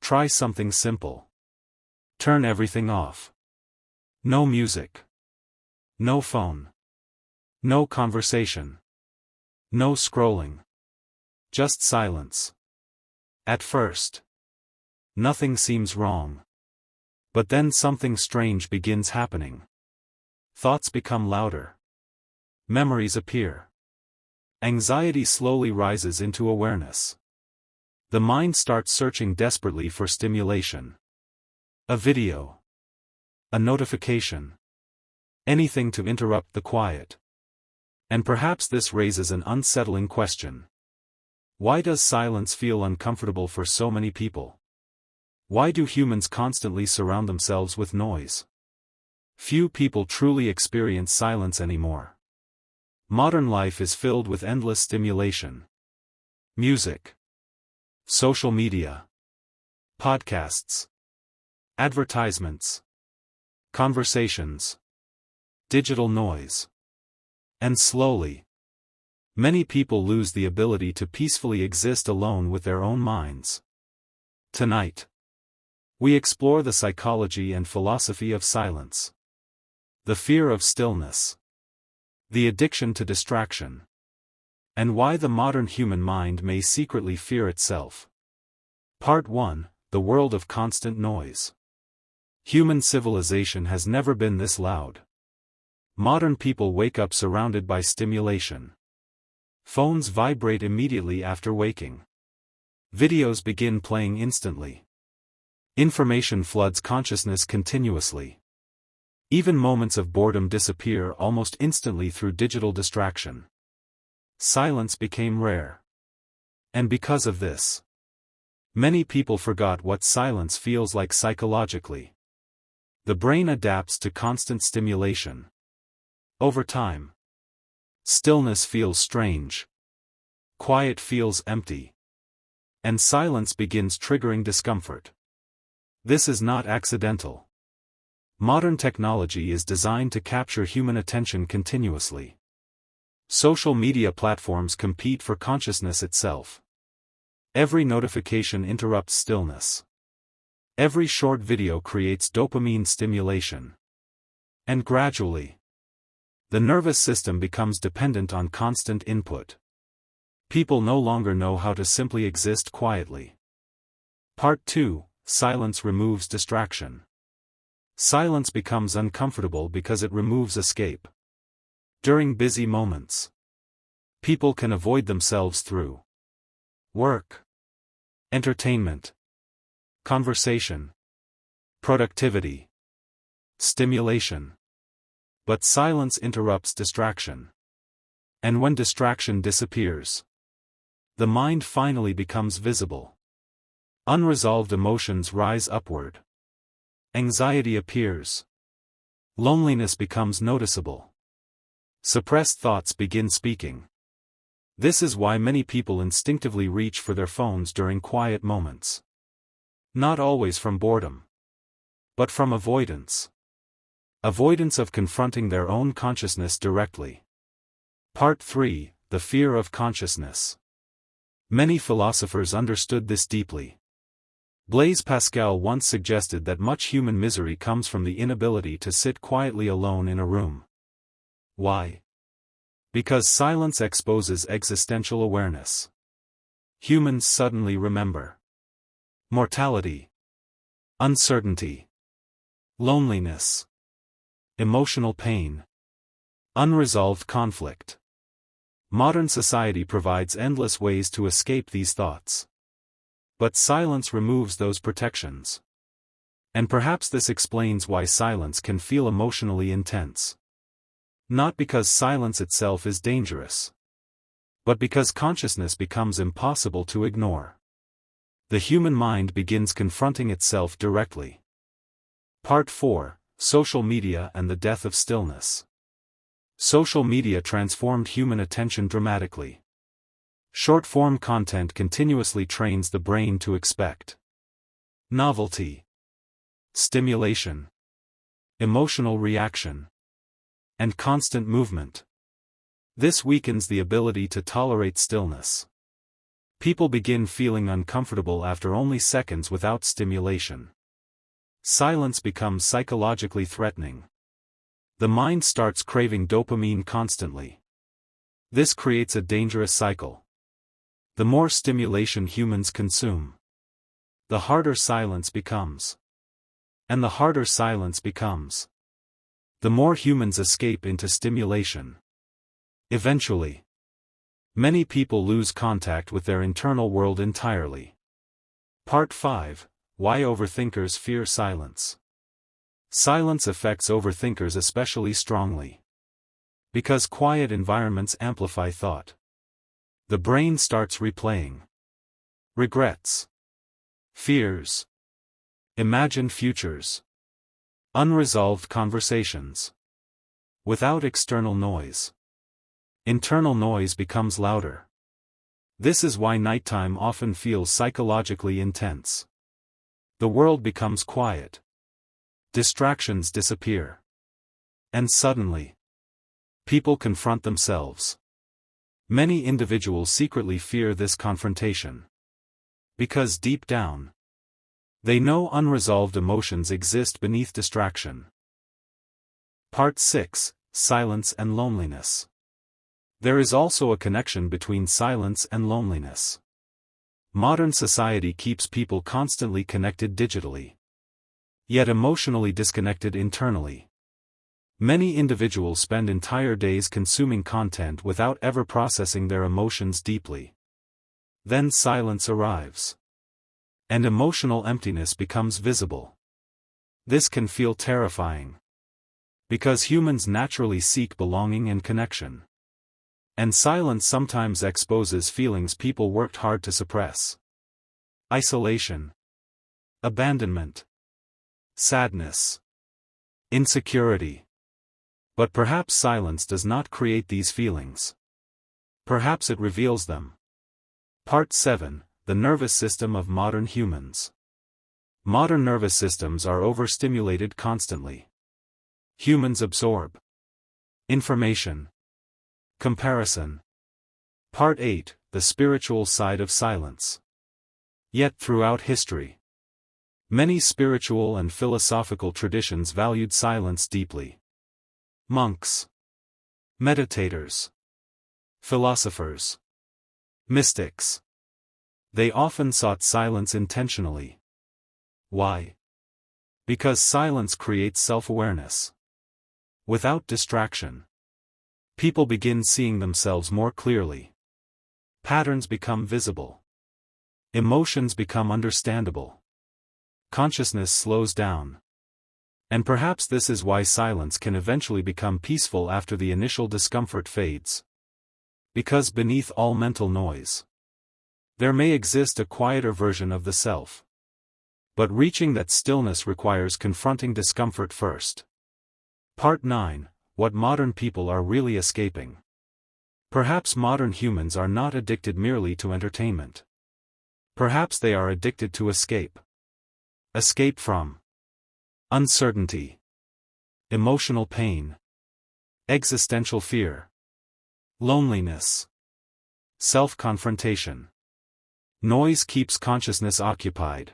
Try something simple. Turn everything off. No music. No phone. No conversation. No scrolling. Just silence. At first, nothing seems wrong. But then something strange begins happening. Thoughts become louder. Memories appear. Anxiety slowly rises into awareness. The mind starts searching desperately for stimulation. A video. A notification. Anything to interrupt the quiet. And perhaps this raises an unsettling question. Why does silence feel uncomfortable for so many people? Why do humans constantly surround themselves with noise? Few people truly experience silence anymore. Modern life is filled with endless stimulation. Music. Social media. Podcasts. Advertisements. Conversations. Digital noise. And slowly, many people lose the ability to peacefully exist alone with their own minds. Tonight, we explore the psychology and philosophy of silence. The fear of stillness. The addiction to distraction. And why the modern human mind may secretly fear itself. Part 1: The world of constant noise. Human civilization has never been this loud. Modern people wake up surrounded by stimulation. Phones vibrate immediately after waking. Videos begin playing instantly. Information floods consciousness continuously. Even moments of boredom disappear almost instantly through digital distraction. Silence became rare. And because of this, many people forgot what silence feels like psychologically. The brain adapts to constant stimulation. Over time, stillness feels strange. Quiet feels empty. And silence begins triggering discomfort. This is not accidental. Modern technology is designed to capture human attention continuously. Social media platforms compete for consciousness itself. Every notification interrupts stillness. Every short video creates dopamine stimulation. And gradually, the nervous system becomes dependent on constant input. People no longer know how to simply exist quietly. Part 2: Silence removes distraction. Silence becomes uncomfortable because it removes escape. During busy moments, people can avoid themselves through work, entertainment, conversation, productivity, stimulation. But silence interrupts distraction. And when distraction disappears, the mind finally becomes visible. Unresolved emotions rise upward. Anxiety appears. Loneliness becomes noticeable. Suppressed thoughts begin speaking. This is why many people instinctively reach for their phones during quiet moments. Not always from boredom, but from avoidance. Avoidance of confronting their own consciousness directly. Part 3: The fear of consciousness. Many philosophers understood this deeply. Blaise Pascal once suggested that much human misery comes from the inability to sit quietly alone in a room. Why? Because silence exposes existential awareness. Humans suddenly remember mortality, uncertainty, loneliness, emotional pain, unresolved conflict. Modern society provides endless ways to escape these thoughts. But silence removes those protections. And perhaps this explains why silence can feel emotionally intense. Not because silence itself is dangerous, but because consciousness becomes impossible to ignore. The human mind begins confronting itself directly. Part 4: Social media and the death of stillness. Social media transformed human attention dramatically. Short-form content continuously trains the brain to expect novelty, stimulation, emotional reaction, and constant movement. This weakens the ability to tolerate stillness. People begin feeling uncomfortable after only seconds without stimulation. Silence becomes psychologically threatening. The mind starts craving dopamine constantly. This creates a dangerous cycle. The more stimulation humans consume, the harder silence becomes. And the harder silence becomes, the more humans escape into stimulation. Eventually, many people lose contact with their internal world entirely. Part 5: Why Overthinkers Fear Silence. Silence affects overthinkers especially strongly. Because quiet environments amplify thought. The brain starts replaying regrets, fears, imagined futures, unresolved conversations. Without external noise, internal noise becomes louder. This is why nighttime often feels psychologically intense. The world becomes quiet. Distractions disappear. And suddenly, people confront themselves. Many individuals secretly fear this confrontation. Because deep down, they know unresolved emotions exist beneath distraction. Part 6: Silence and Loneliness. There is also a connection between silence and loneliness. Modern society keeps people constantly connected digitally, yet emotionally disconnected internally. Many individuals spend entire days consuming content without ever processing their emotions deeply. Then silence arrives, and emotional emptiness becomes visible. This can feel terrifying, because humans naturally seek belonging and connection. And silence sometimes exposes feelings people worked hard to suppress. Isolation, abandonment, sadness, insecurity. But perhaps silence does not create these feelings. Perhaps it reveals them. Part 7: The Nervous System of Modern Humans. Modern nervous systems are overstimulated constantly. Humans absorb information, comparison. Part 8: The Spiritual Side of Silence. Yet throughout history, many spiritual and philosophical traditions valued silence deeply. Monks, meditators, philosophers, mystics. They often sought silence intentionally. Why? Because silence creates self-awareness. Without distraction, people begin seeing themselves more clearly. Patterns become visible. Emotions become understandable. Consciousness slows down. And perhaps this is why silence can eventually become peaceful after the initial discomfort fades. Because beneath all mental noise, there may exist a quieter version of the self. But reaching that stillness requires confronting discomfort first. Part 9: What Modern People Are Really Escaping. Perhaps modern humans are not addicted merely to entertainment. Perhaps they are addicted to escape. Escape from uncertainty, emotional pain, existential fear, loneliness, self-confrontation. Noise keeps consciousness occupied.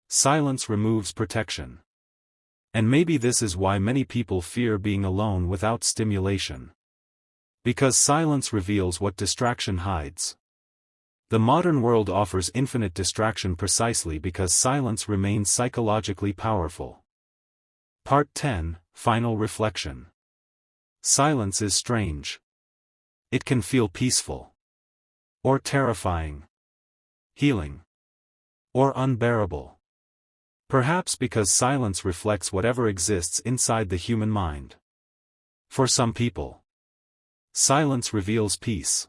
Silence removes protection. And maybe this is why many people fear being alone without stimulation. Because silence reveals what distraction hides. The modern world offers infinite distraction precisely because silence remains psychologically powerful. Part 10: Final Reflection. Silence is strange. It can feel peaceful, or terrifying, healing, or unbearable. Perhaps because silence reflects whatever exists inside the human mind. For some people, silence reveals peace.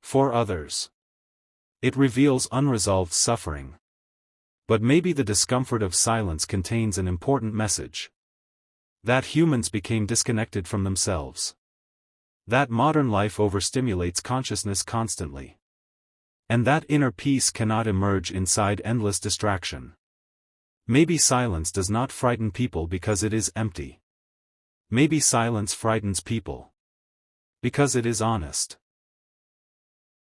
For others, it reveals unresolved suffering. But maybe the discomfort of silence contains an important message. That humans became disconnected from themselves. That modern life overstimulates consciousness constantly. And that inner peace cannot emerge inside endless distraction. Maybe silence does not frighten people because it is empty. Maybe silence frightens people because it is honest.